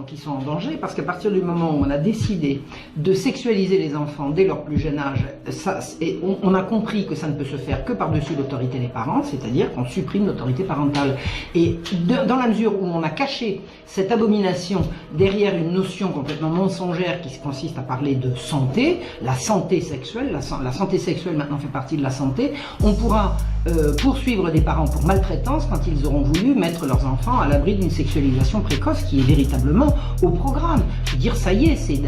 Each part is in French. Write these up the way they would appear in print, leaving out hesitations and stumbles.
qui sont en danger, parce qu'à partir du moment où on a décidé de sexualiser les enfants dès leur plus jeune âge, on a compris que ça ne peut se faire que par-dessus l'autorité des parents, c'est-à-dire qu'on supprime l'autorité parentale. Et dans la mesure où on a caché cette abomination derrière une notion complètement mensongère qui consiste à parler de santé, la santé sexuelle, la santé sexuelle maintenant fait partie de la santé, on pourra poursuivre des parents pour maltraitance quand ils auront voulu mettre leurs enfants à l'abri d'une sexualisation précoce qui est véritablement au programme. Je veux dire, ça y est,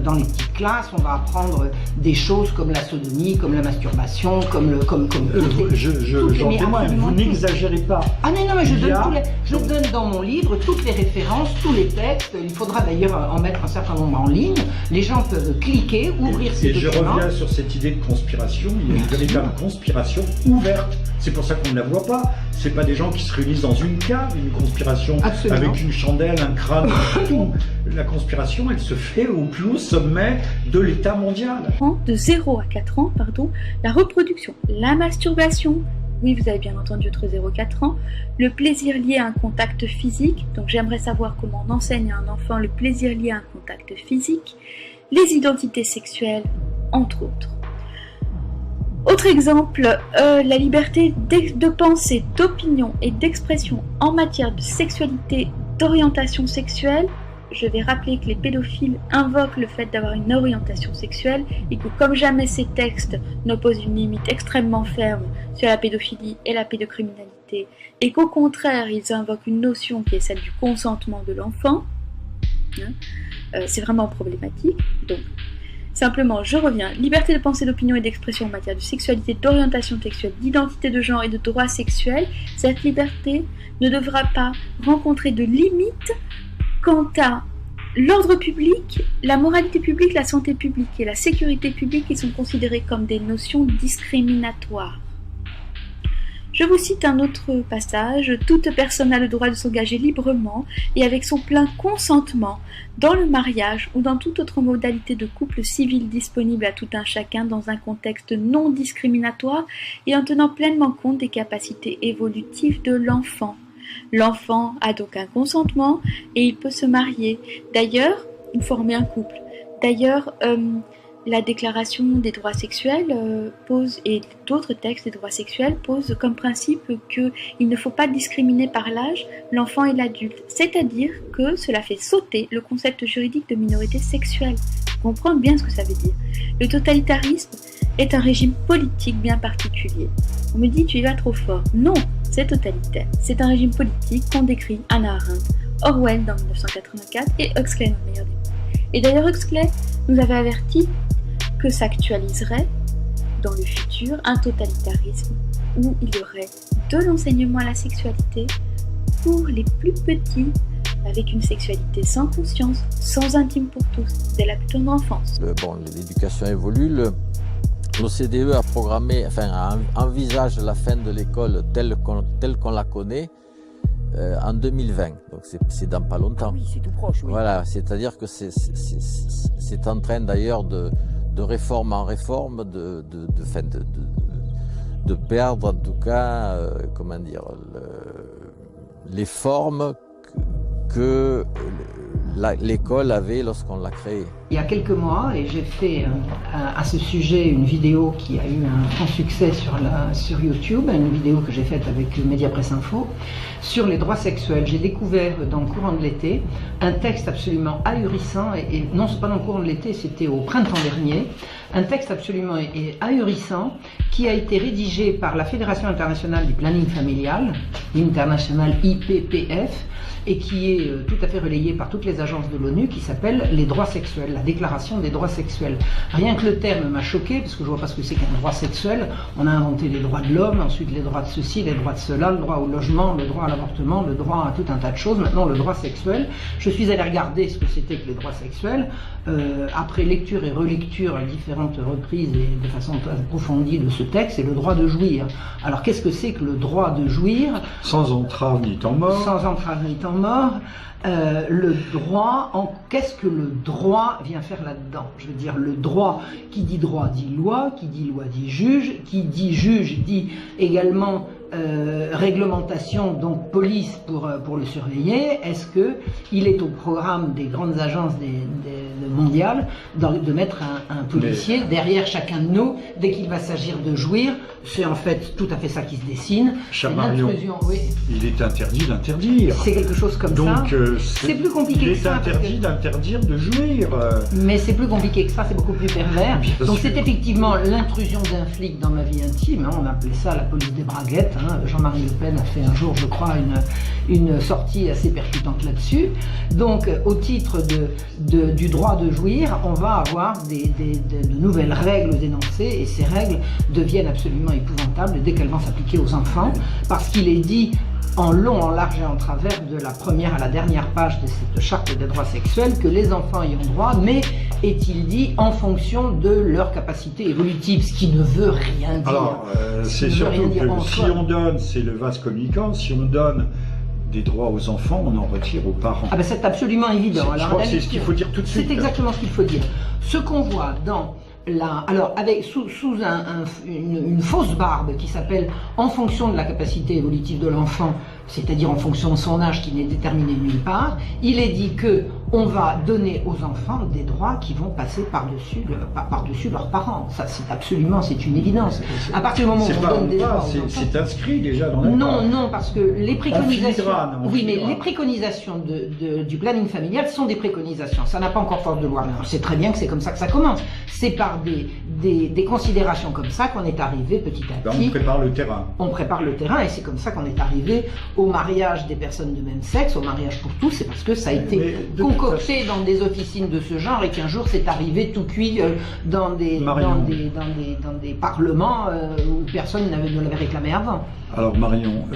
dans les petites classes, on va apprendre des choses comme la sodomie, comme la masturbation, j'en témoigne, vous n'exagérez pas. Ah non, mais je donne dans mon livre toutes les références, tous les textes. Il faudra d'ailleurs en mettre un certain nombre en ligne. Les gens peuvent cliquer, ouvrir ces documents. Et je reviens sur cette idée de conspiration. Il y a une véritable conspiration ouverte. C'est pour ça qu'on ne la voit pas. C'est pas des gens qui se réunissent dans une cave, une conspiration avec une chandelle, un crâne, tout. La conspiration, elle se fait au plus haut sommet de l'État mondial. De 0 à 4 ans, la reproduction, la masturbation, oui, vous avez bien entendu entre 0 et 4 ans, le plaisir lié à un contact physique, donc j'aimerais savoir comment on enseigne à un enfant le plaisir lié à un contact physique, les identités sexuelles, entre autres. Autre exemple, la liberté de pensée, d'opinion et d'expression en matière de sexualité, d'orientation sexuelle. Je vais rappeler que les pédophiles invoquent le fait d'avoir une orientation sexuelle et que comme jamais ces textes n'opposent une limite extrêmement ferme sur la pédophilie et la pédocriminalité et qu'au contraire ils invoquent une notion qui est celle du consentement de l'enfant, c'est vraiment problématique. Donc, simplement, je reviens. Liberté de pensée, d'opinion et d'expression en matière de sexualité, d'orientation sexuelle, d'identité de genre et de droits sexuels. Cette liberté ne devra pas rencontrer de limites quant à l'ordre public, la moralité publique, la santé publique et la sécurité publique qui sont considérées comme des notions discriminatoires. Je vous cite un autre passage. Toute personne a le droit de s'engager librement et avec son plein consentement dans le mariage ou dans toute autre modalité de couple civil disponible à tout un chacun dans un contexte non discriminatoire et en tenant pleinement compte des capacités évolutives de l'enfant. L'enfant a donc un consentement et il peut se marier. D'ailleurs, ou former un couple. D'ailleurs, la déclaration des droits sexuels pose, et d'autres textes des droits sexuels posent comme principe qu'il ne faut pas discriminer par l'âge l'enfant et l'adulte. C'est-à-dire que cela fait sauter le concept juridique de minorité sexuelle. Comprendre bien ce que ça veut dire. Le totalitarisme est un régime politique bien particulier. On me dit tu y vas trop fort. Non, c'est totalitaire. C'est un régime politique qu'ont décrit Hannah Arendt, Orwell dans 1984 et Huxley dans le meilleur des mondes. Et d'ailleurs Huxley nous avait averti que s'actualiserait dans le futur un totalitarisme où il y aurait de l'enseignement à la sexualité pour les plus petits, avec une sexualité sans conscience, sans intime pour tous, dès la plus tendre enfance. L'éducation évolue, l'OCDE a programmé, envisage la fin de l'école telle qu'on la connaît en 2020, donc c'est dans pas longtemps. Oui, c'est tout proche. Oui. Voilà, c'est-à-dire que c'est en train d'ailleurs de réforme en réforme, de perdre en tout cas, les formes que l'école avait lorsqu'on l'a créée. Il y a quelques mois, et j'ai fait à ce sujet une vidéo qui a eu un grand succès sur YouTube, une vidéo que j'ai faite avec Mediapresse Info, sur les droits sexuels. J'ai découvert dans le courant de l'été un texte absolument ahurissant, et non, c'est pas dans le courant de l'été, c'était au printemps dernier, un texte absolument ahurissant qui a été rédigé par la Fédération internationale du planning familial, International IPPF, et qui est tout à fait relayé par toutes les agences de l'ONU, qui s'appelle les droits sexuels, la déclaration des droits sexuels. Rien que le terme m'a choqué, parce que je vois pas ce que c'est qu'un droit sexuel. On a inventé les droits de l'homme, ensuite les droits de ceci, les droits de cela, le droit au logement, le droit à l'avortement, le droit à tout un tas de choses, maintenant le droit sexuel. Je suis allé regarder ce que c'était que les droits sexuels, après lecture et relecture à différentes reprises et de façon approfondie de ce texte, c'est le droit de jouir. Alors qu'est-ce que c'est que le droit de jouir? Sans entrave ni temps mort. Sans entrave ni temps mort. Le droit, qu'est-ce que le droit vient faire là-dedans? Je veux dire, le droit, qui dit droit dit loi, qui dit loi dit juge, qui dit juge dit également réglementation, donc police pour le surveiller? Est-ce qu'il est au programme des grandes agences mondiales de mettre un policier derrière chacun de nous dès qu'il va s'agir de jouir? C'est en fait tout à fait ça qui se dessine. Cher Marion, oui. Il est interdit d'interdire. C'est quelque chose comme ça. Donc c'est plus compliqué que ça. Il est interdit d'interdire de jouir. Mais c'est plus compliqué que ça, c'est beaucoup plus pervers. Bien donc sûr. C'est effectivement l'intrusion d'un flic dans ma vie intime. Hein, on appelait ça la police des braguettes. Hein. Jean-Marie Le Pen a fait un jour, je crois, une sortie assez percutante là-dessus. Donc au titre du droit de jouir, on va avoir de nouvelles règles énoncées, et ces règles deviennent absolument épouvantables dès qu'elles vont s'appliquer aux enfants, parce qu'il est dit en long, en large et en travers, de la première à la dernière page de cette charte des droits sexuels, que les enfants y ont droit, mais est-il dit en fonction de leur capacité évolutive, ce qui ne veut rien dire. Alors, c'est surtout que si on donne, c'est le vase communicant, si on donne des droits aux enfants, on en retire aux parents. Ah ben c'est absolument évident. Je crois que c'est ce qu'il faut dire tout de suite. C'est exactement ce qu'il faut dire. Ce qu'on voit dans alors avec sous une fausse barbe qui s'appelle en fonction de la capacité évolutive de l'enfant, c'est-à-dire en fonction de son âge qui n'est déterminé nulle part, il est dit que on va donner aux enfants des droits qui vont passer par-dessus leurs parents. Ça, c'est une évidence. À partir du moment où on donne des droits aux enfants, c'est inscrit déjà dans la loi. Non, parce que les préconisations, mais les préconisations du planning familial sont des préconisations. Ça n'a pas encore force de loi. On sait très bien que c'est comme ça que ça commence. C'est par des considérations comme ça qu'on est arrivé petit à petit. On prépare le terrain. On prépare le terrain, et c'est comme ça qu'on est arrivé au mariage des personnes de même sexe, au mariage pour tous. C'est parce que ça a été concocté dans des officines de ce genre, et qu'un jour c'est arrivé tout cuit dans des parlements où personne ne l'avait réclamé avant. Alors Marion,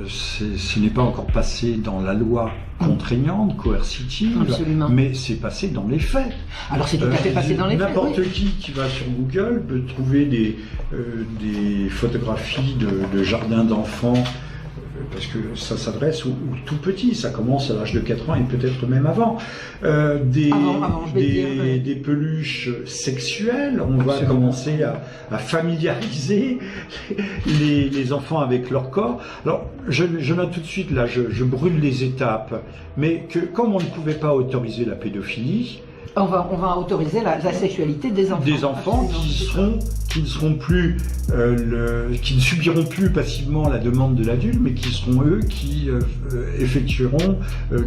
ce n'est pas encore passé dans la loi contraignante, coercitive, absolument, mais c'est passé dans les faits. Alors c'est tout à fait passé dans les faits. N'importe qui va sur Google peut trouver des photographies de jardins d'enfants, parce que ça s'adresse aux tout petits, ça commence à l'âge de 4 ans et peut-être même avant. Des peluches sexuelles, on va commencer à familiariser les enfants avec leur corps. Alors, je note tout de suite, là, je brûle les étapes, mais que comme on ne pouvait pas autoriser la pédophilie, on va autoriser la sexualité des enfants. Des enfants qui ne subiront plus passivement la demande de l'adulte, mais qui seront eux qui effectueront,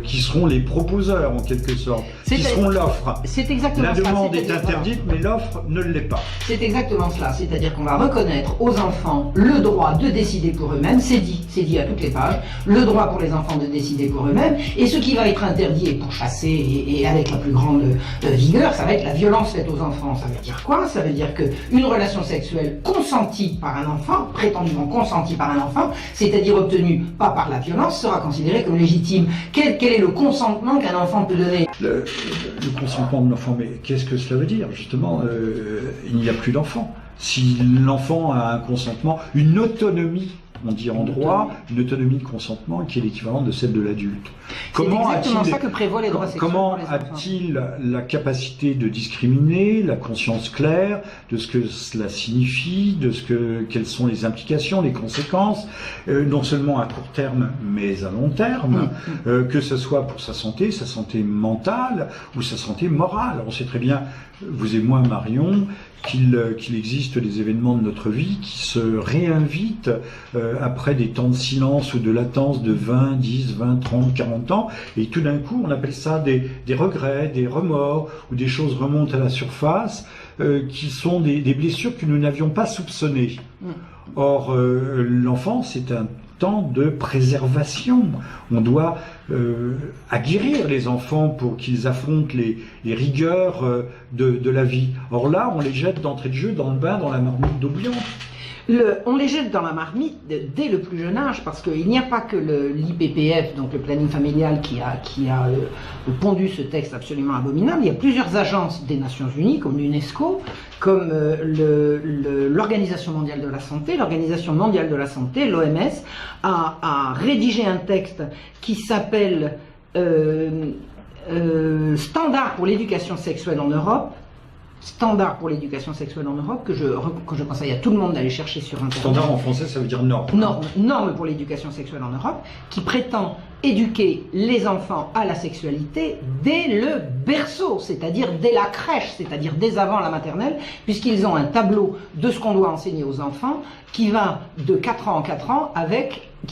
qui seront les proposeurs en quelque sorte, qui seront l'offre. C'est exactement ça. La demande est interdite, mais l'offre ne l'est pas. C'est exactement cela, c'est-à-dire qu'on va reconnaître aux enfants le droit de décider pour eux-mêmes, c'est dit à toutes les pages, le droit pour les enfants de décider pour eux-mêmes, et ce qui va être interdit et pourchassé et avec la plus grande vigueur, ça va être la violence faite aux enfants. Ça veut dire quoi? Ça veut dire qu'une relation sexuelle consentie par un enfant, prétendument consentie par un enfant, c'est-à-dire obtenue pas par la violence, sera considérée comme légitime. Quel est le consentement qu'un enfant peut donner? Le consentement de l'enfant, mais qu'est-ce que cela veut dire? Justement, il n'y a plus d'enfant. Si l'enfant a un consentement, une autonomie, on dit en droit, une autonomie de consentement qui est l'équivalent de celle de l'adulte. C'est exactement ça que prévoient les droits sexuels. Comment a-t-il la capacité de discriminer, la conscience claire de ce que cela signifie, quelles sont les implications, les conséquences, non seulement à court terme, mais à long terme, que ce soit pour sa santé mentale ou sa santé morale. On sait très bien, vous et moi, Marion, qu'il existe des événements de notre vie qui se réinvitent après des temps de silence ou de latence de 20, 10, 20, 30, 40 ans, et tout d'un coup on appelle ça des regrets, des remords, ou des choses remontent à la surface qui sont des blessures que nous n'avions pas soupçonnées. Or, l'enfant, c'est un temps de préservation. On doit aguerrir les enfants pour qu'ils affrontent les rigueurs de la vie. Or là, on les jette d'entrée de jeu dans le bain, dans la marmite d'eau bouillante. On les jette dans la marmite dès le plus jeune âge, parce qu'il n'y a pas que l'IPPF, donc le planning familial, qui a pondu ce texte absolument abominable. Il y a plusieurs agences des Nations Unies, comme l'UNESCO, comme l'Organisation mondiale de la santé. L'Organisation mondiale de la santé, l'OMS, a rédigé un texte qui s'appelle Standard pour l'éducation sexuelle en Europe, standard pour l'éducation sexuelle en Europe que je conseille à tout le monde d'aller chercher sur Internet. Standard en français, ça veut dire norme. Norme pour l'éducation sexuelle en Europe, qui prétend éduquer les enfants à la sexualité dès le berceau, c'est-à-dire dès la crèche, c'est-à-dire dès avant la maternelle, puisqu'ils ont un tableau de ce qu'on doit enseigner aux enfants qui va de 4 ans en 4 ans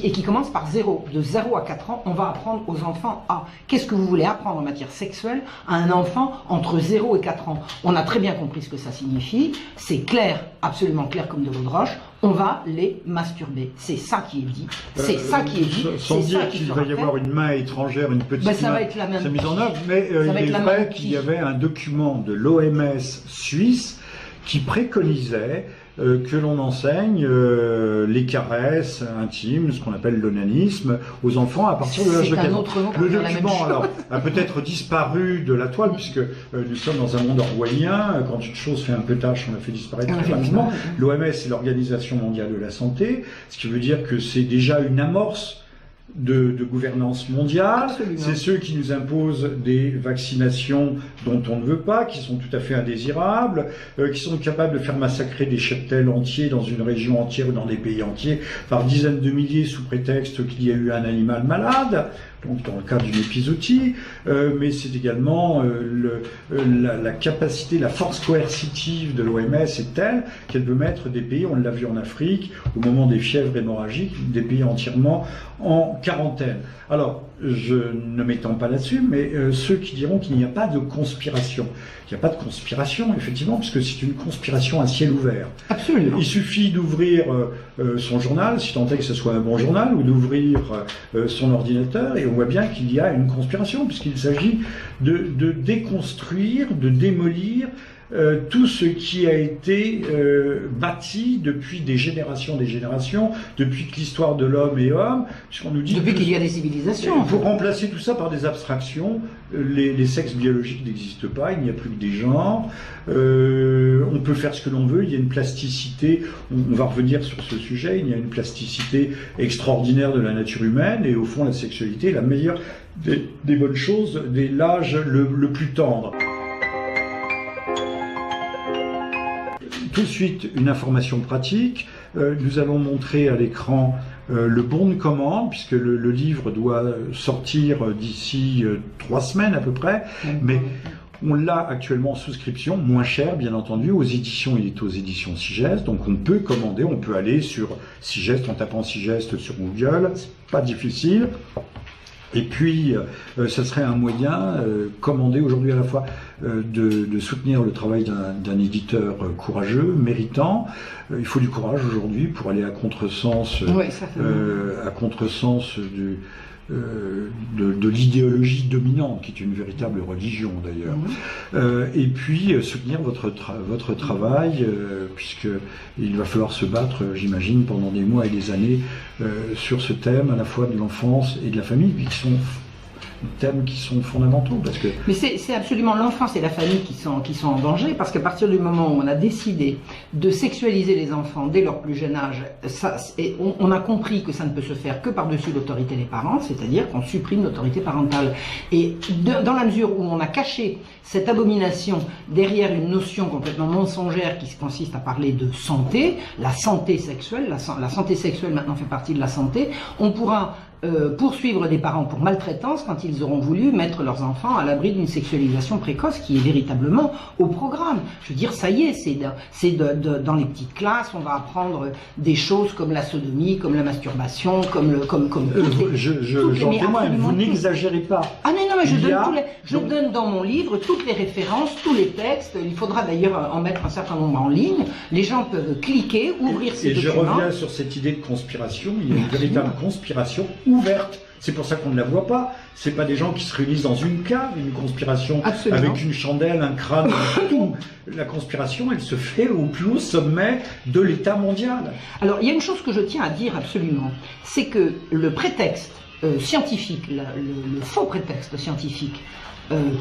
et qui commence par 0. De 0 à 4 ans, on va apprendre aux enfants à... Qu'est-ce que vous voulez apprendre en matière sexuelle à un enfant entre 0 et 4 ans? On a très bien compris ce que ça signifie, c'est clair, absolument clair comme de l'eau de roche, on va les masturber. C'est ça qui est dit, c'est ça qui est dit. Sans dire qu'il va y avoir une main étrangère, une petite ça main, va être la même. c'est mis en œuvre, mais il est vrai qu'il y avait un document de l'OMS suisse qui préconisait que l'on enseigne les caresses intimes, ce qu'on appelle l'onanisme, aux enfants à partir de l'âge de 15 ans. Le document a peut-être disparu de la toile, puisque nous sommes dans un monde orwellien. Quand une chose fait un peu tâche, on la fait disparaître très rapidement. L'OMS, c'est l'Organisation mondiale de la santé, ce qui veut dire que c'est déjà une amorce de gouvernance mondiale. C'est ceux qui nous imposent des vaccinations dont on ne veut pas, qui sont tout à fait indésirables, qui sont capables de faire massacrer des cheptels entiers dans une région entière ou dans des pays entiers par dizaines de milliers sous prétexte qu'il y a eu un animal malade, donc dans le cas d'une épizootie, mais c'est également la capacité, la force coercitive de l'OMS est telle qu'elle peut mettre des pays, on l'a vu en Afrique, au moment des fièvres hémorragiques, des pays entièrement en quarantaine. Alors, je ne m'étends pas là-dessus, mais ceux qui diront qu'il n'y a pas de conspiration. Il n'y a pas de conspiration, effectivement, puisque c'est une conspiration à ciel ouvert. Absolument. Il suffit d'ouvrir son journal, si tant est que ce soit un bon journal, ou d'ouvrir son ordinateur, et on voit bien qu'il y a une conspiration, puisqu'il s'agit de déconstruire, de démolir tout ce qui a été bâti depuis des générations, depuis que l'histoire de l'homme est homme, puisqu'on nous dit... Depuis qu'il y a des civilisations. Pour remplacer tout ça par des abstractions, les sexes biologiques n'existent pas, il n'y a plus que des genres, on peut faire ce que l'on veut, il y a une plasticité, on va revenir sur ce sujet, il y a une plasticité extraordinaire de la nature humaine, et au fond la sexualité est la meilleure des bonnes choses dès l'âge le plus tendre. Tout de suite, une information pratique. Nous allons montrer à l'écran le bon de commande, puisque le livre doit sortir d'ici 3 semaines à peu près. Mais on l'a actuellement en souscription, moins cher bien entendu. Aux éditions, il est aux éditions Sigest. Donc on peut commander, on peut aller sur Sigest en tapant Sigest sur Google. C'est pas difficile. Et puis, ça serait un moyen, commandé aujourd'hui à la fois, de soutenir le travail d'un éditeur courageux, méritant. Il faut du courage aujourd'hui pour aller à contresens, de l'idéologie dominante, qui est une véritable religion d'ailleurs. Et puis soutenir votre travail, puisqu'il va falloir se battre, j'imagine, pendant des mois et des années sur ce thème à la fois de l'enfance et de la famille, qui sont thèmes qui sont fondamentaux. Parce que... Mais c'est absolument l'enfance et la famille qui sont en danger, parce qu'à partir du moment où on a décidé de sexualiser les enfants dès leur plus jeune âge, on a compris que ça ne peut se faire que par-dessus l'autorité des parents, c'est-à-dire qu'on supprime l'autorité parentale. Et dans la mesure où on a caché cette abomination derrière une notion complètement mensongère qui consiste à parler de santé, la santé sexuelle, la santé sexuelle maintenant fait partie de la santé, on pourra poursuivre des parents pour maltraitance quand ils auront voulu mettre leurs enfants à l'abri d'une sexualisation précoce qui est véritablement au programme. Je veux dire, ça y est, dans les petites classes, on va apprendre des choses comme la sodomie, comme la masturbation, j'en témoigne, vous n'exagérez pas. Ah non, mais je donne dans mon livre toutes les références, tous les textes. Il faudra d'ailleurs en mettre un certain nombre en ligne. Les gens peuvent cliquer, ouvrir ces documents. Et je reviens sur cette idée de conspiration. Il y a une véritable conspiration ouverte. C'est pour ça qu'on ne la voit pas. C'est pas des gens qui se réunissent dans une cave, une conspiration avec une chandelle, un crâne, tout. La conspiration, elle se fait au plus haut sommet de l'État mondial. Alors, il y a une chose que je tiens à dire absolument, c'est que le prétexte scientifique, le faux prétexte scientifique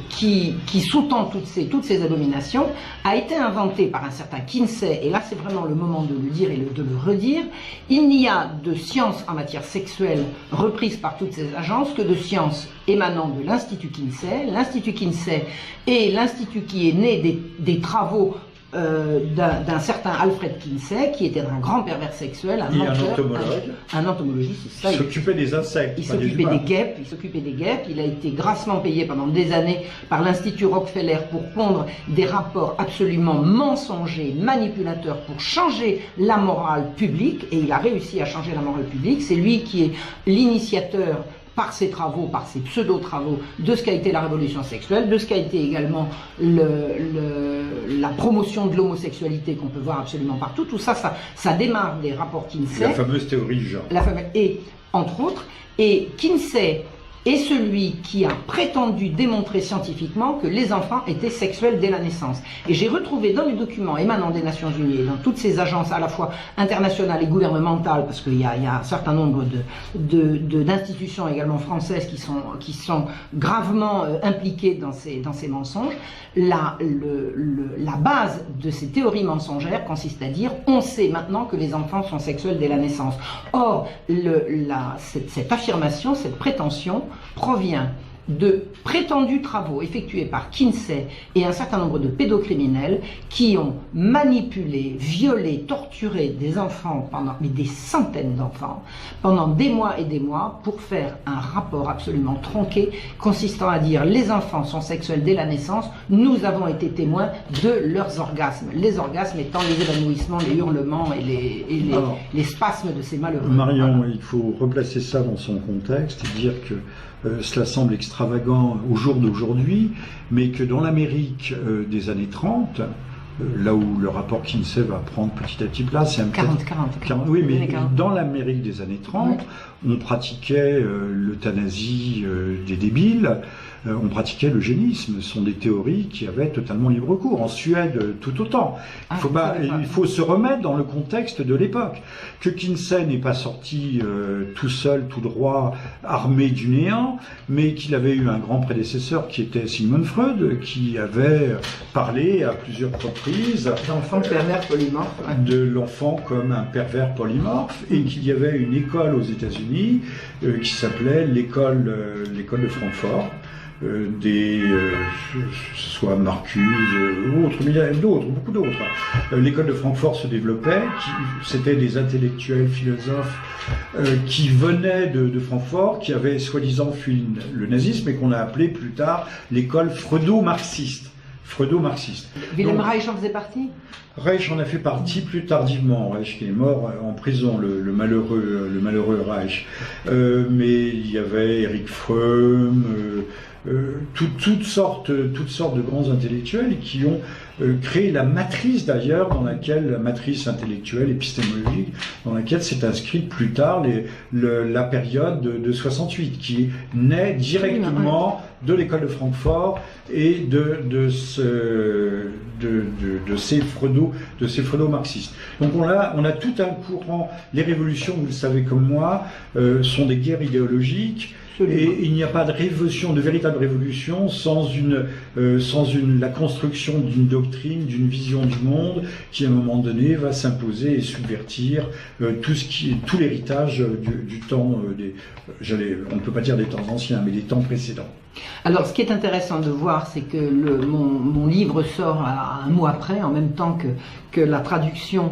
qui sous-tend toutes ces abominations, a été inventé par un certain Kinsey, et là c'est vraiment le moment de le dire et de le redire. Il n'y a de science en matière sexuelle reprise par toutes ces agences que de sciences émanant de l'Institut Kinsey. L'Institut Kinsey est l'institut qui est né des travaux d'un certain Alfred Kinsey, qui était un grand pervers sexuel, un entomologue. Un entomologiste, c'est ça. Il s'occupait des insectes. Il s'occupait des guêpes. Il a été grassement payé pendant des années par l'Institut Rockefeller pour pondre des rapports absolument mensongers, manipulateurs, pour changer la morale publique, et il a réussi à changer la morale publique. C'est lui qui est l'initiateur, par ses travaux, par ses pseudo-travaux, de ce qu'a été la révolution sexuelle, de ce qu'a été également la promotion de l'homosexualité qu'on peut voir absolument partout. Tout ça, ça démarre des rapports Kinsey. La fameuse théorie du genre. Et, entre autres, et Kinsey est celui qui a prétendu démontrer scientifiquement que les enfants étaient sexuels dès la naissance. Et j'ai retrouvé dans les documents émanant des Nations Unies, et dans toutes ces agences à la fois internationales et gouvernementales, parce qu'il y a un certain nombre d'institutions également françaises qui sont gravement impliquées dans ces mensonges, la base de ces théories mensongères consiste à dire on sait maintenant que les enfants sont sexuels dès la naissance. Or, cette affirmation, cette prétention provient de prétendus travaux effectués par Kinsey et un certain nombre de pédocriminels qui ont manipulé, violé, torturé des enfants, mais des centaines d'enfants, pendant des mois et des mois, pour faire un rapport absolument tronqué consistant à dire les enfants sont sexuels dès la naissance, nous avons été témoins de leurs orgasmes. Les orgasmes étant les évanouissements, les hurlements et les spasmes de ces malheureux. Marion, il faut replacer ça dans son contexte et dire que cela semble extravagant au jour d'aujourd'hui, mais que dans l'Amérique des années 30, là où le rapport Kinsey va prendre petit à petit place, c'est un 40. Oui, mais dans l'Amérique des années 30, on pratiquait l'euthanasie des débiles, on pratiquait l'eugénisme. Ce sont des théories qui avaient totalement libre cours. En Suède, tout autant. Il faut se remettre dans le contexte de l'époque. Que Kinsey n'est pas sorti tout seul, tout droit, armé du néant, mais qu'il avait eu un grand prédécesseur qui était Sigmund Freud, qui avait parlé à plusieurs reprises d'enfant pervers polymorphe, de l'enfant comme un pervers polymorphe, et qu'il y avait une école aux États-Unis qui s'appelait l'école de Francfort. Soit Marcuse, autres, mais il y a beaucoup d'autres. L'école de Francfort se développait, c'était des intellectuels, philosophes qui venaient de Francfort, qui avaient soi-disant fui le nazisme et qu'on a appelé plus tard l'école freudo-marxiste. Wilhelm Reich en faisait partie ? Reich en a fait partie plus tardivement. Reich qui est mort en prison, le malheureux Reich. Mais il y avait Eric Fromm, toutes sortes de grands intellectuels qui ont créé la matrice d'ailleurs, la matrice intellectuelle, épistémologique, dans laquelle s'est inscrite plus tard la période de 68, qui naît directement de l'école de Francfort et de ces freudo-marxistes. Donc on a tout un courant. Les révolutions, vous le savez comme moi, sont des guerres idéologiques. Et il n'y a pas de révolution, de véritable révolution, sans la construction d'une doctrine, d'une vision du monde qui, à un moment donné, va s'imposer et subvertir tout l'héritage du temps, on ne peut pas dire des temps anciens, mais des temps précédents. Alors, ce qui est intéressant de voir, c'est que mon livre sort un mois après, en même temps que la traduction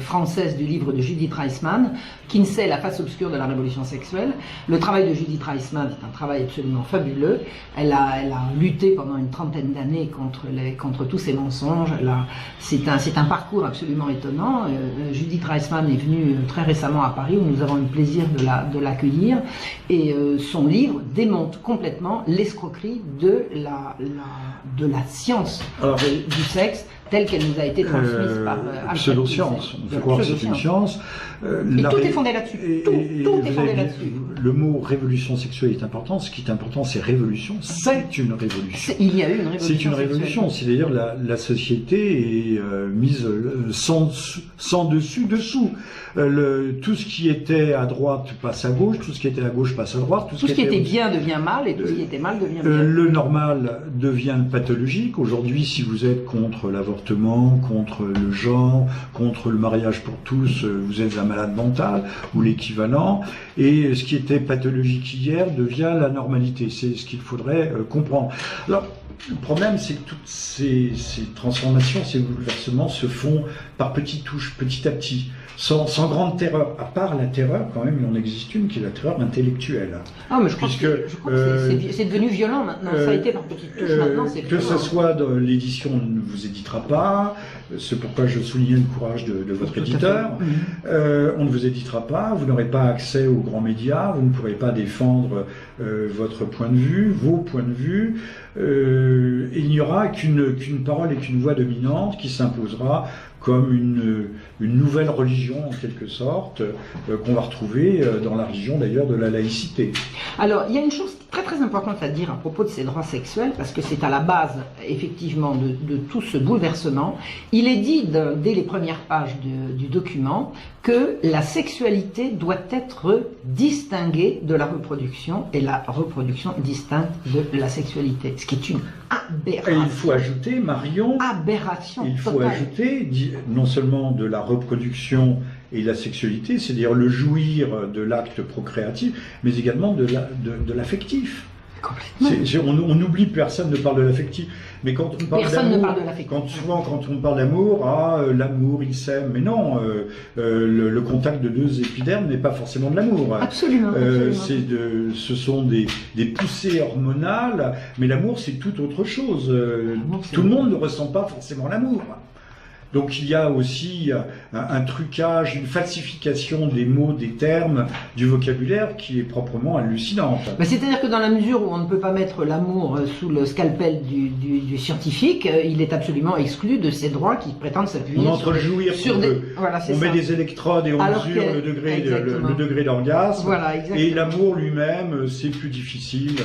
française du livre de Judith Reisman, Kinsey, la face obscure de la révolution sexuelle. Le travail de Judith Reisman est un travail absolument fabuleux. Elle a lutté pendant une trentaine d'années contre tous ces mensonges. C'est un parcours absolument étonnant. Judith Reisman est venue très récemment à Paris, où nous avons eu le plaisir de l'accueillir. Et son livre démonte complètement l'escroquerie de la science du sexe telle qu'elle nous a été transmise par pseudo-science. On fait croire que c'est une science. Et tout est fondé là-dessus. Tout est fondé là-dessus. Le mot révolution sexuelle est important. Ce qui est important, c'est révolution. C'est une révolution. Il y a eu une révolution. C'est une révolution. C'est-à-dire la société est mise sans dessus dessous. Tout ce qui était à droite passe à gauche, tout ce qui était à gauche passe à droite. Tout ce qui était bien devient mal et tout ce qui était mal devient bien. Le normal devient pathologique. Aujourd'hui, si vous êtes contre l'avortement, contre le genre, contre le mariage pour tous, vous êtes un malade mental ou l'équivalent. Et ce qui était pathologique hier devient la normalité. C'est ce qu'il faudrait comprendre. Alors, le problème, c'est que toutes ces transformations, ces bouleversements se font par petites touches, petit à petit, sans grande terreur. À part la terreur, quand même, il en existe une qui est la terreur intellectuelle. Ah, mais je crois que c'est devenu violent maintenant. Ça a été par petites touches, maintenant c'est violent. Que ce soit dans l'édition, on ne vous éditera pas. C'est pourquoi je soulignais le courage de votre éditeur. On ne vous éditera pas. Vous n'aurez pas accès aux grands médias. Vous ne pourrez pas défendre votre point de vue, vos points de vue. Il n'y aura qu'une parole et qu'une voix dominante qui s'imposera comme une nouvelle religion en quelque sorte, qu'on va retrouver dans la religion d'ailleurs de la laïcité. Alors il y a une chose très très importante à dire à propos de ces droits sexuels, parce que c'est à la base effectivement de tout ce bouleversement. Il est dit dès les premières pages du document que la sexualité doit être distinguée de la reproduction et la reproduction distincte de la sexualité, ce qui est une aberration. Et il faut ajouter, Marion, aberration il faut totale. ajouter non seulement de la reproduction et de la sexualité, c'est-à-dire le jouir de l'acte procréatif, mais également de l'affectif. On oublie, personne ne parle de l'affectif, mais quand on parle d'amour, souvent quand on parle d'amour, l'amour il s'aime, mais non, le contact de deux épidermes n'est pas forcément de l'amour. Absolument. Ce sont des poussées hormonales, mais l'amour c'est tout autre chose. Tout le monde ne ressent pas forcément l'amour. Donc il y a aussi un trucage, une falsification des mots, des termes, du vocabulaire qui est proprement hallucinante. C'est-à-dire que dans la mesure où on ne peut pas mettre l'amour sous le scalpel du scientifique, il est absolument exclu de ces droits qui prétendent s'appuyer sur des... on met des électrodes et on mesure le degré d'orgasme. Voilà, et l'amour lui-même, c'est plus difficile.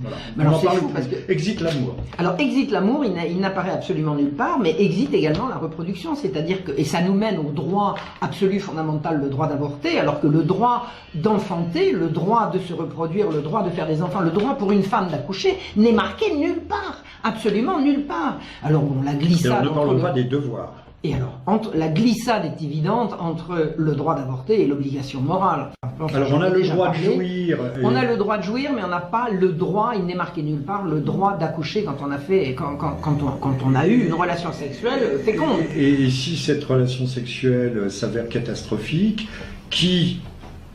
Voilà. On en parle parce que... Exit l'amour. Alors exit l'amour, il n'apparaît absolument nulle part, mais exit également la reproduction. C'est-à-dire que, et ça nous mène au droit absolu fondamental, le droit d'avorter, alors que le droit d'enfanter, le droit de se reproduire, le droit de faire des enfants, le droit pour une femme d'accoucher n'est marqué nulle part, absolument nulle part. Alors on la glissade. Et on ne parle pas des devoirs. Et alors, la glissade est évidente entre le droit d'avorter et l'obligation morale. Alors on a le droit de jouir. On a le droit de jouir, mais on n'a pas le droit, il n'est marqué nulle part, le droit d'accoucher quand on a eu une relation sexuelle féconde. Et si cette relation sexuelle s'avère catastrophique, qui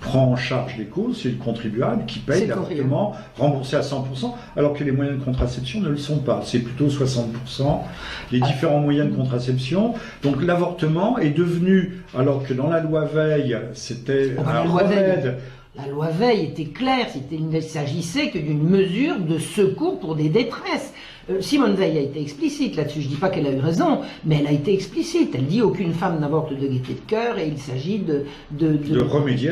prend en charge les causes, c'est le contribuable qui paye l'avortement remboursé à 100%, alors que les moyens de contraception ne le sont pas. C'est plutôt 60%, les différents moyens de contraception. Donc l'avortement est devenu, alors que dans la loi Veil, c'était un remède. La loi Veil était claire, il ne s'agissait que d'une mesure de secours pour des détresses. Simone Veil a été explicite là-dessus, je ne dis pas qu'elle a eu raison, mais elle a été explicite. Elle dit aucune femme n'avorte de gaieté de cœur et il s'agit de remédier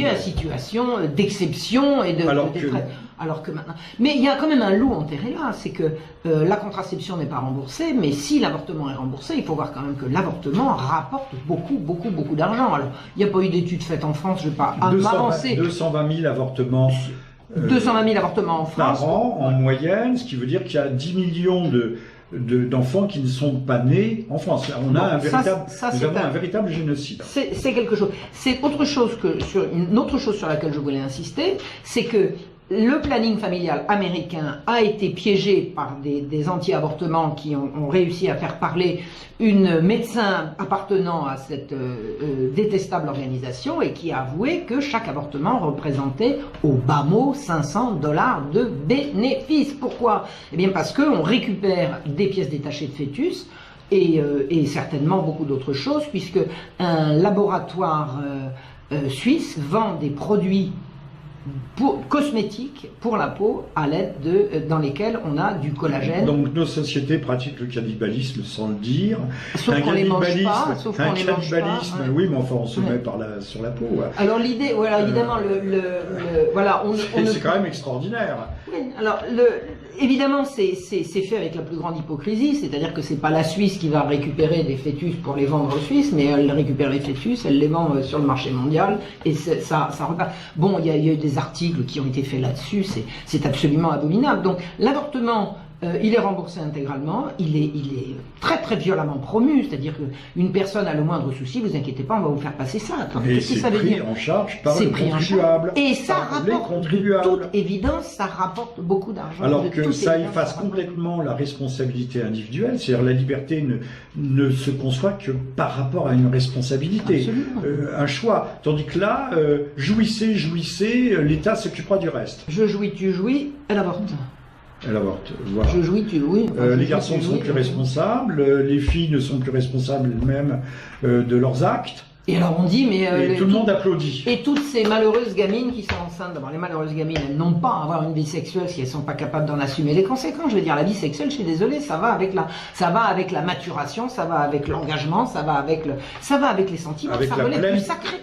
à une situation d'exception et de détresse. Alors que maintenant... Mais il y a quand même un loup enterré là, c'est que la contraception n'est pas remboursée, mais si l'avortement est remboursé, il faut voir quand même que l'avortement rapporte beaucoup d'argent. Alors, il n'y a pas eu d'études faites en France, je ne vais pas m'avancer. 220 000 avortements 220 000 avortements en France. Par an, en moyenne, ce qui veut dire qu'il y a 10 millions d'enfants qui ne sont pas nés en France. On a un véritable génocide. C'est quelque chose. C'est autre chose une autre chose sur laquelle je voulais insister, c'est que le planning familial américain a été piégé par des anti-avortements qui ont réussi à faire parler une médecin appartenant à cette détestable organisation et qui a avoué que chaque avortement représentait au bas mot $500 de bénéfices. Pourquoi? Eh bien parce qu'on récupère des pièces détachées de fœtus et certainement beaucoup d'autres choses, puisque un laboratoire suisse vend des produits cosmétiques pour la peau à l'aide dans lesquels on a du collagène. Donc nos sociétés pratiquent le cannibalisme sans le dire. Sauf qu'on les mange pas. Oui, mais enfin on se met sur la peau. Ouais. Alors l'idée, voilà, évidemment, voilà, c'est quand même extraordinaire. Oui, alors évidemment, c'est fait avec la plus grande hypocrisie, c'est-à-dire que c'est pas la Suisse qui va récupérer des fœtus pour les vendre aux Suisses, mais elle récupère les fœtus, elle les vend sur le marché mondial, et ça repart. Bon, il y a eu des articles qui ont été faits là-dessus, c'est absolument abominable. Donc l'avortement, il est remboursé intégralement, il est très très violemment promu, c'est-à-dire qu'une personne a le moindre souci, vous inquiétez pas, on va vous faire passer ça. Qu'est-ce que ça veut dire ? En charge par le contribuable. Et ça rapporte, de toute évidence, ça rapporte beaucoup d'argent. Alors que ça efface complètement la responsabilité individuelle, c'est-à-dire la liberté ne se conçoit que par rapport à une responsabilité, un choix. Tandis que là, jouissez, l'État s'occupera du reste. Je jouis, tu jouis, elle avorte. Elle avorte, voilà. Je jouis, tu jouis. Les garçons ne sont plus responsables, les filles ne sont plus responsables elles-mêmes de leurs actes. Et alors on dit, mais... et tout le monde applaudit. Et toutes ces malheureuses gamines qui sont enceintes, d'abord les malheureuses gamines, elles n'ont pas à avoir une vie sexuelle si elles ne sont pas capables d'en assumer les conséquences. Je veux dire, la vie sexuelle, je suis désolée, ça va avec la maturation, ça va avec l'engagement, ça va avec les sentiments, avec ça relève du sacré.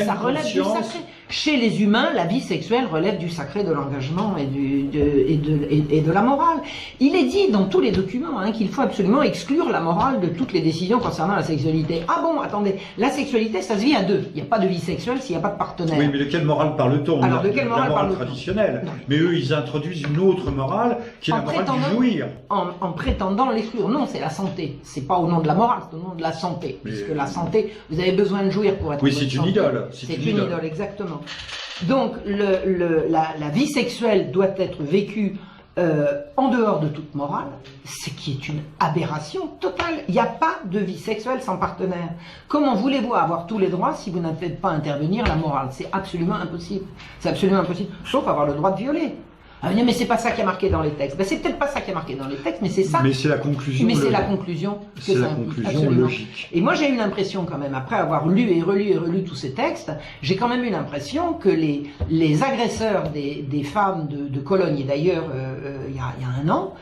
Ça relève du sacré. Chez les humains, la vie sexuelle relève du sacré, de l'engagement et de la morale. Il est dit dans tous les documents qu'il faut absolument exclure la morale de toutes les décisions concernant la sexualité. Ah bon, attendez, la sexualité, ça se vit à deux. Il n'y a pas de vie sexuelle s'il n'y a pas de partenaire. Oui, mais de quelle morale parle-t-on? Alors, de quelle morale parle-t-on? Traditionnelle. Mais eux, ils introduisent une autre morale qui est la morale du jouir. En prétendant l'exclure. Non, c'est la santé. C'est pas au nom de la morale, c'est au nom de la santé. Puisque la santé, vous avez besoin de jouir pour être. Oui, c'est une idole. C'est une idole, exactement. Donc, la vie sexuelle doit être vécue en dehors de toute morale, ce qui est une aberration totale. Il n'y a pas de vie sexuelle sans partenaire. Comment voulez-vous avoir tous les droits si vous ne faites pas intervenir la morale? C'est absolument impossible. C'est absolument impossible, sauf avoir le droit de violer. Ah, mais c'est pas ça qui est marqué dans les textes. Ben, c'est peut-être pas ça qui est marqué dans les textes, mais c'est ça. Mais c'est la conclusion. Mais c'est la conclusion. C'est la conclusion logique. Et moi, j'ai eu l'impression quand même, après avoir lu et relu tous ces textes, j'ai quand même eu l'impression que les agresseurs des femmes de Cologne, et d'ailleurs, il y a un an,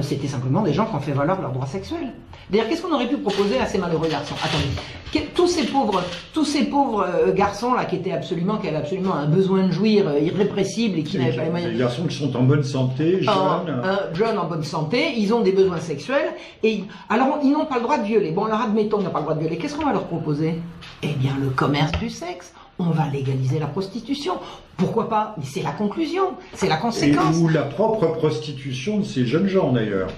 c'était simplement des gens qui ont fait valoir leurs droits sexuels. D'ailleurs, qu'est-ce qu'on aurait pu proposer à ces malheureux garçons? Attendez, tous ces pauvres garçons là qui avaient absolument un besoin de jouir irrépressible et qui n'avaient pas les moyens. Des garçons qui sont en bonne santé, jeunes en bonne santé, ils ont des besoins sexuels et alors ils n'ont pas le droit de violer. Bon, alors admettons qu'ils n'ont pas le droit de violer. Qu'est-ce qu'on va leur proposer? Eh bien, le commerce du sexe. On va légaliser la prostitution. Pourquoi pas? Mais c'est la conclusion, c'est la conséquence. Ou la propre prostitution de ces jeunes gens d'ailleurs.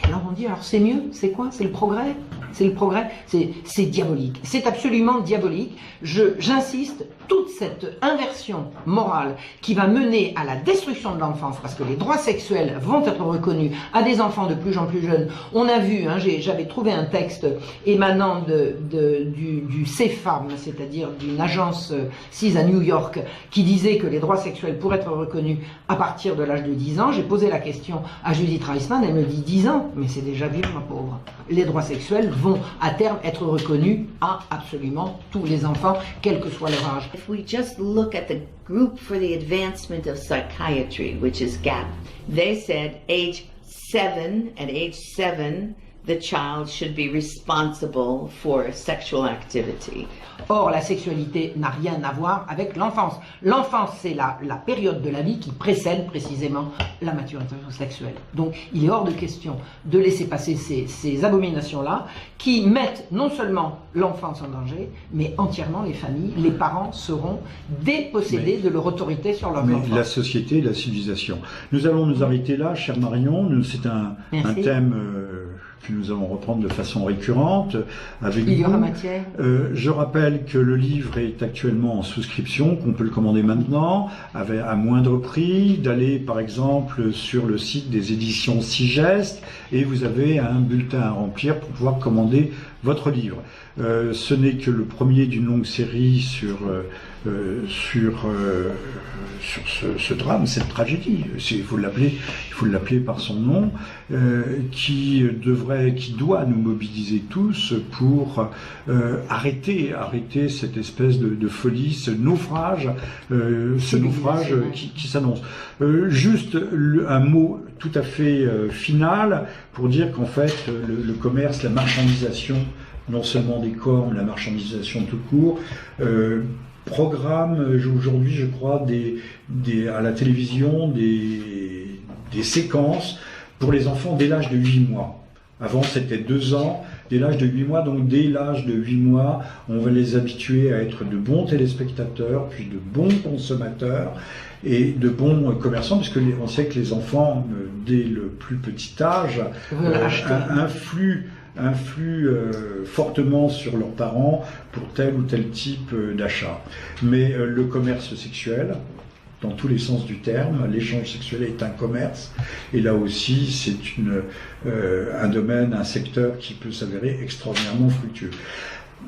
Alors on dit, alors c'est mieux, c'est quoi? C'est le progrès? C'est le progrès? C'est diabolique. C'est absolument diabolique. J'insiste, toute cette inversion morale qui va mener à la destruction de l'enfance, parce que les droits sexuels vont être reconnus à des enfants de plus en plus jeunes. On a vu, j'avais trouvé un texte émanant du CFAM, c'est-à-dire d'une agence CIS à New York, qui disait que les droits sexuels pourraient être reconnus à partir de l'âge de 10 ans. J'ai posé la question à Judith Reisman, elle me dit 10 ans, mais c'est déjà vieux, ma pauvre. Les droits sexuels vont à terme être reconnus à absolument tous les enfants, quel que soit leur âge. If we just look at the Group for the Advancement of Psychiatry, which is GAP, they said at age 7, the child should be responsible for sexual activity. Or, la sexualité n'a rien à voir avec l'enfance. L'enfance, c'est la période de la vie qui précède précisément la maturité sexuelle. Donc, il est hors de question de laisser passer ces abominations-là qui mettent non seulement l'enfance en danger, mais entièrement les familles. Les parents seront dépossédés de leur autorité sur leur enfant. La société, la civilisation. Nous allons nous arrêter là, chère Marion. C'est un thème que nous allons reprendre de façon récurrente avec vous. Il y aura matière. Je rappelle que le livre est actuellement en souscription, qu'on peut le commander maintenant à moindre prix, d'aller par exemple sur le site des éditions Sigest et vous avez un bulletin à remplir pour pouvoir commander votre livre. Ce n'est que le premier d'une longue série sur sur ce drame, cette tragédie. Il faut l'appeler par son nom, qui doit nous mobiliser tous pour arrêter cette espèce de folie, ce naufrage qui s'annonce. Juste un mot tout à fait final pour dire qu'en fait le commerce, la marchandisation, non seulement des corps, mais la marchandisation tout court, programme aujourd'hui, je crois, à la télévision des séquences pour les enfants dès l'âge de 8 mois. Avant, c'était 2 ans, dès l'âge de 8 mois. Donc, dès l'âge de 8 mois, on va les habituer à être de bons téléspectateurs, puis de bons consommateurs et de bons commerçants, puisque on sait que les enfants, dès le plus petit âge, influent fortement sur leurs parents pour tel ou tel type d'achat. Mais le commerce sexuel, dans tous les sens du terme, l'échange sexuel est un commerce, et là aussi c'est un domaine, un secteur qui peut s'avérer extraordinairement fructueux.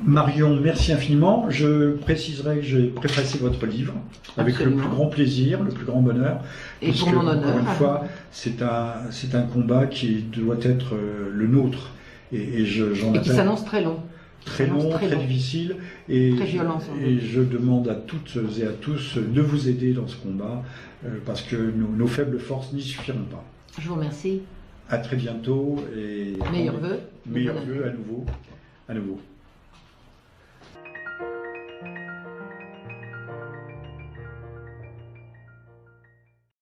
Marion, merci infiniment. Je préciserai que j'ai préfacé votre livre avec le plus grand plaisir, le plus grand bonheur. Et pour mon honneur. Encore une fois, c'est un combat qui doit être le nôtre. Et qui s'annonce très long. Très long, très difficile. Et, très violent. Et je demande à toutes et à tous de vous aider dans ce combat, parce que nos faibles forces n'y suffiront pas. Je vous remercie. À très bientôt. Et meilleurs vœux. Meilleurs vœux à nouveau.